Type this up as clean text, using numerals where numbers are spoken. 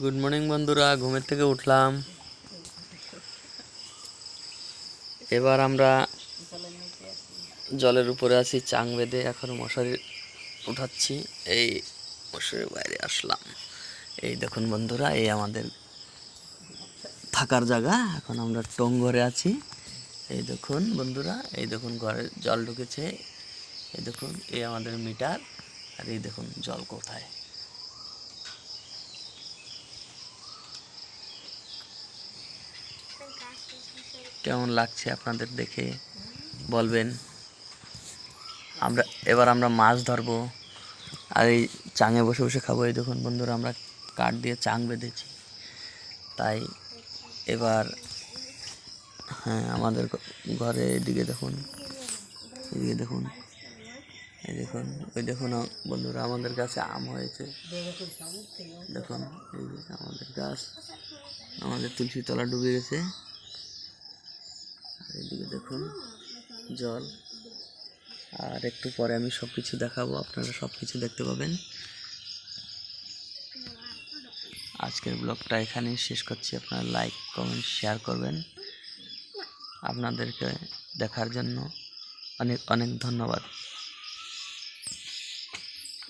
Good morning বন্ধুরা, ঘুমের থেকে উঠলাম। এবার আমরা জলের উপরে আছি চাং বেঁধে, এখন মশারি উঠাচ্ছি। এই মশারির বাইরে আসলাম। এই দেখুন বন্ধুরা, এই আমাদের থাকার জায়গা। এখন আমরা টং ঘরে আছি। এই দেখুন বন্ধুরা, এই দেখুন ঘরে জল ঢুকেছে। এই দেখুন, এই আমাদের মিটার। আর এই দেখুন জল কোথায়। কেমন লাগছে আপনাদের দেখে বলবেন। এবার আমরা মাছ ধরবো, আর এই চাঙে বসে বসে খাবো। এই দেখুন বন্ধুরা, আমরা কাঠ দিয়ে চাং বেঁধেছি। তাই এবার হ্যাঁ, আমাদের ঘরে এদিকে দেখুন, এদিকে দেখুন, এই দেখুন, ওই দেখুন বন্ধুরা, আমাদের গাছে আম হয়েছে। দেখুন, এই যে আমাদের গাছ, আমাদের তুলসী তলা ডুবে গেছে। আর এদিকে দেখুন জল। আর একটু পরে আমি সব কিছু দেখাবো, আপনারা সব কিছু দেখতে পাবেন। আজকের ব্লগটা এখানেই শেষ করছি। আপনারা লাইক, কমেন্ট, শেয়ার করবেন। আপনাদেরকে দেখার জন্য অনেক অনেক ধন্যবাদ।